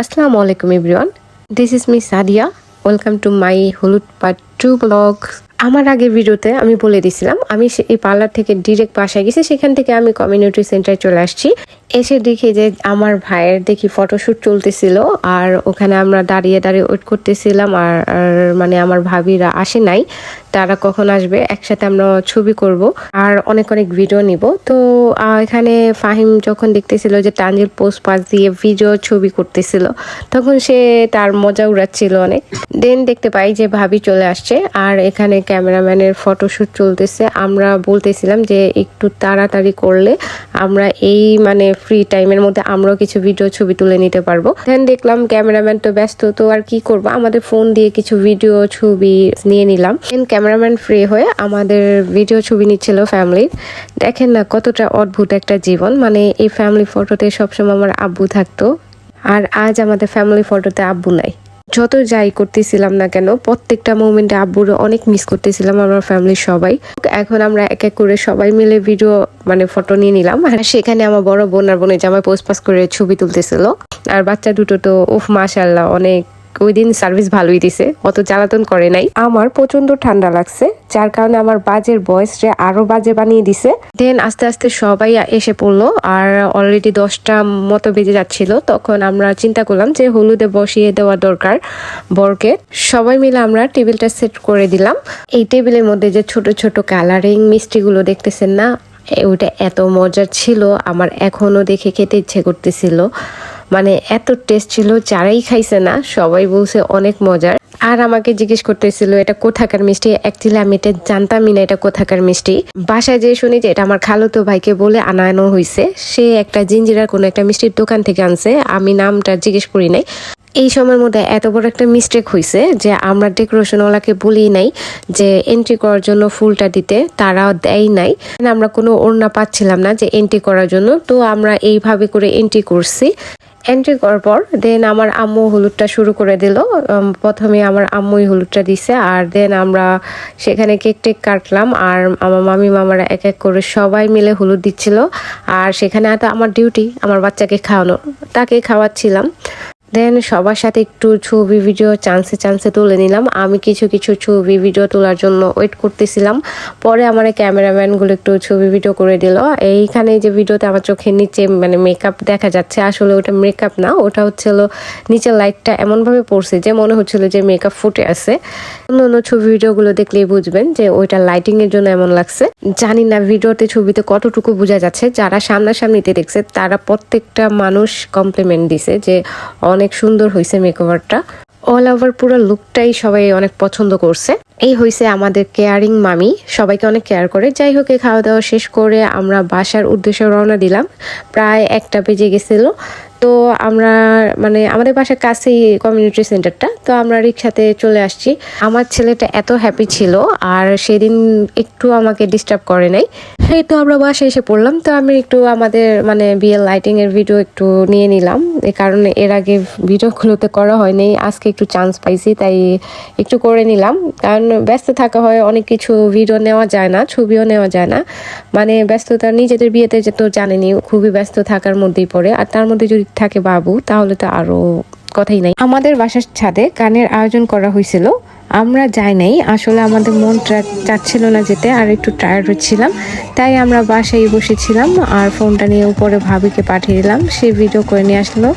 Assalamu alaikum everyone. This is Miss Sadia. Welcome to my হলুদ part 2 blog. আমার আগের ভিডিওতে আমি বলে দিয়েছিলাম আমি এই পার্লার থেকে ডিরেক্ট বাসায় গেছি, সেখান থেকে আমি কমিউনিটি সেন্টারে চলে আসছি। এসে দেখি যে আমার ভাইয়ের দেখি ফটোশ্যুট চলতেছিল, আর ওখানে আমরা দাঁড়িয়ে দাঁড়িয়ে ওয়েট করতেছিলাম। আর মানে আমার ভাবিরা আসে নাই, তারা কখন আসবে, একসাথে আমরা ছবি করব আর অনেক অনেক ভিডিও নিব। তো এখানে ফাহিম যখন দেখতেছিল যে তানজিল পোস্ট পাস দিয়ে ভিডিও ছবি করতেছিল, তখন সে তার মজা উড়াচ্ছিল অনেক। দেন দেখতে পাই যে ভাবি চলে আসছে, আর এখানে ক্যামেরাম্যানের ফটোশ্যুট চলতেছে। আমরা বলতেছিলাম যে একটু তাড়াতাড়ি করলে আমরা এই মানে ফ্রি টাইমের মধ্যে আমরাও কিছু ভিডিও ছবি তুলে নিতে পারবো। দেন দেখলাম ক্যামেরাম্যান তো ব্যস্ত, তো আর কি করবো, আমাদের ফোন দিয়ে কিছু ভিডিও ছবি নিয়ে নিলাম। দেন ক্যামেরাম্যান ফ্রি হয়ে আমাদের ভিডিও ছবি নিচ্ছিল ফ্যামিলির। দেখেন না কতটা অদ্ভুত একটা জীবন, মানে এই ফ্যামিলি ফটোতে সবসময় আমার আব্বু থাকতো, আর আজ আমাদের ফ্যামিলি ফটোতে আব্বু নাই। যত যাই করতেছিলাম না কেন, প্রত্যেকটা মোমেন্টে আব্বুর অনেক মিস করতেছিলাম আমার ফ্যামিলির সবাই। এখন আমরা এক এক করে সবাই মিলে ভিডিও মানে ফটো নিয়ে নিলাম, আর সেখানে আমার বড় বোন আর বোনের জামাই পোস্ট পাস করে ছবি তুলতেছিল। আর বাচ্চা দুটো তো উফ মাশাআল্লাহ, অনেক ওই দিন সার্ভিস ভালোই দিছে, অত জ্বালাতন করে নাই। আমার প্রচন্ড ঠান্ডা লাগছে, যার কারণে আমার বাজের ভয়েসটা আরো বাজে বানিয়ে দিছে। দেন আস্তে আস্তে সবাই এসে পড়লো, আর অলরেডি 10টা মতো বেজে যাচ্ছিল। তখন আমরা চিন্তা করলাম যে হলুদে বসিয়ে দেওয়া দরকার বরকে। সবাই মিলে আমরা টেবিলটা সেট করে দিলাম। এই টেবিলের মধ্যে যে ছোট ছোট কালারিং মিষ্টিগুলো দেখতেছেন না, ওটা এত মজার ছিল, আমার এখনো দেখে খেতে ইচ্ছে করতেছিল। মানে এত টেস্ট ছিল, যারাই খাইছে না সবাই বলছে অনেক মজার। আর আমাকে জিজ্ঞেস করতেছিল এটা কোথাকার মিষ্টি। অ্যাকচুয়ালি আমি এটা জানতামই না এটা কোথাকার মিষ্টি। বাসায় যেয়ে শুনি যে এটা আমার খালাতো ভাইকে বলে আনানো হয়েছে, সে একটা জিঞ্জিরার কোনো একটা মিষ্টির দোকান থেকে আনছে, আমি নামটা জিজ্ঞেস করি নাই। এই সময়ের মধ্যে এত বড় একটা মিস্টেক হয়েছে যে আমরা ডেকোরেশনওয়ালাকে বলি নাই যে এন্ট্রি করার জন্য ফুলটা দিতে, তারাও দেয় নাই। আমরা কোনো ওড়না পাচ্ছিলাম না যে এন্ট্রি করার জন্য, তো আমরা এইভাবে করে এন্ট্রি করছি। এন্ট্রি করার পর দেন আমার আম্মু হলুদটা শুরু করে দিল। প্রথমে আমার আম্মুই হলুদটা দিছে, আর দেন আমরা সেখানে কেক টেক কাটলাম, আর আমার মামি মামারা এক এক করে সবাই মিলে হলুদ দিচ্ছিল। আর সেখানে তো আমার ডিউটি আমার বাচ্চাকে খাওয়ানো, তাকে খাওয়াচ্ছিলাম। দেন সবার সাথে একটু ছবি ভিডিও চান্সে চান্সে তুলে নিলাম। আমি কিছু কিছু ছবি ভিডিও তোলার জন্য ওয়েট করতেছিলাম। পরে আমার ক্যামেরাম্যানগুলো একটু ছবি ভিডিও করে দিল। এইখানে যে ভিডিওতে আমার চোখের নিচে মানে মেকআপ দেখা যাচ্ছে, আসলে ওটা মেকআপ না, ওটা হচ্ছিল নিচের লাইটটা এমনভাবে পড়ছে যে মনে হচ্ছিল যে মেকআপ ফুটে আছে। অন্য ছবি ভিডিওগুলো দেখলেই বুঝবেন যে ওইটা লাইটিং এর জন্য এমন লাগছে। জানি না ভিডিওতে ছবিতে কতটুকু বোঝা যাচ্ছে, যারা সামনাসামনিতে দেখছে তারা প্রত্যেকটা মানুষ কমপ্লিমেন্ট দিছে যে অনেক সুন্দর হয়েছে মেকওভারটা। অল ওভার পুরো লুকটাই সবাই অনেক পছন্দ করছে। এই হয়েছে আমাদের কেয়ারিং মামি, সবাইকে অনেক কেয়ার করে। যাই হোক, খাওয়া দাওয়া শেষ করে আমরা বাসার উদ্দেশ্যে রওনা দিলাম। প্রায় 1টা বেজে গেছিল। তো আমরা মানে আমাদের বাসার কাছেই কমিউনিটি সেন্টারটা, তো আমরা রিক্সাতে চলে আসছি। আমার ছেলেটা এত হ্যাপি ছিল, আর সেদিন একটু আমাকে ডিস্টার্ব করে নাই। এই তো আমরা বাসায় এসে পড়লাম। তো আমি একটু আমাদের মানে বিয়ের লাইটিং এর ভিডিও একটু নিয়ে নিলাম, এই কারণে এর আগে ভিডিওগুলোতে করা হয়নি, আজকে একটু চান্স পাইছি তাই একটু করে নিলাম। কারণ ব্যস্ত থাকা হয়, অনেক কিছু ভিডিও নেওয়া যায় না, ছবিও নেওয়া যায় না। মানে ব্যস্ততা নিজেদের বিয়েতে যে তো জানেনি, খুবই ব্যস্ত থাকার মধ্যেই পড়ে, আর তার মধ্যে যদি থাকে বাবু তাহলে তো আরো কথাই নাই। আমাদের বাসার ছাদে গানের আয়োজন করা হয়েছিল, আমরা যাই নাই, আসলে আমাদের মনটা চাচ্ছিল না যেতে, আর একটু টায়ার্ড হচ্ছিলাম, তাই আমরা বাসায় বসেছিলাম। আর ফোনটা নিয়ে উপরে ভাবিকে পাঠিয়ে দিলাম, সে ভিডিও করে নিয়ে আসলো।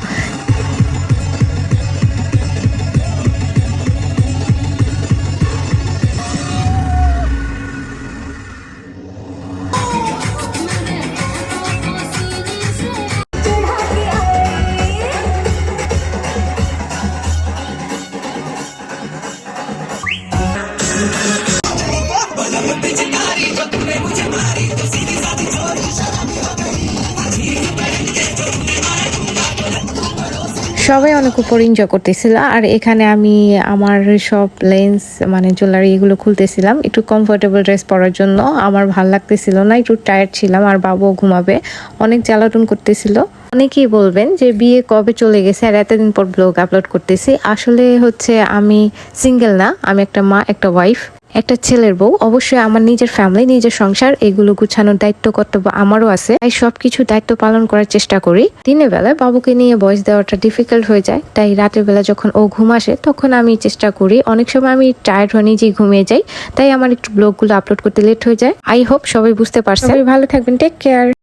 সবাই অনেক উপর এনজয় করতেছিল, আর এখানে আমি আমার সব লেন্স মানে জুয়েলারি এগুলো খুলতেছিলাম একটু কমফোর্টেবল ড্রেস পরার জন্য। আমার ভাল লাগতেছিল না, একটু টায়ার্ড ছিলাম, আর বাবুও ঘুমাবে, অনেক জ্বালাতন করতেছিল। অনেকেই বলবেন যে বিয়ে কবে চলে গেছে আর এতদিন পর ব্লগ আপলোড করতেছি। আসলে হচ্ছে আমি সিঙ্গেল না, আমি একটা মা, একটা ওয়াইফ। একটা ছেলের বউ, অবশ্যই আমার নিজের ফ্যামিলি, নিজের সংসার এগুলো গুছানোর দায়িত্ব কর্তব্য আমারও আছে। তাই সবকিছু দায়িত্ব পালন করার চেষ্টা করি। দিনের বেলায় বাবুকে নিয়ে ভয়েস দেওয়াটা ডিফিকাল্ট হয়ে যায়, তাই রাতের বেলা যখন ও ঘুম আসে তখন আমি চেষ্টা করি। অনেক সময় আমি টায়ার্ড হয়ে নিজেই ঘুমিয়ে যাই, তাই আমার একটু ব্লগগুলো আপলোড করতে লেট হয়ে যায়। আই হোপ সবাই বুঝতে পারছে। সবাই ভালো থাকবেন, টেক কেয়ার।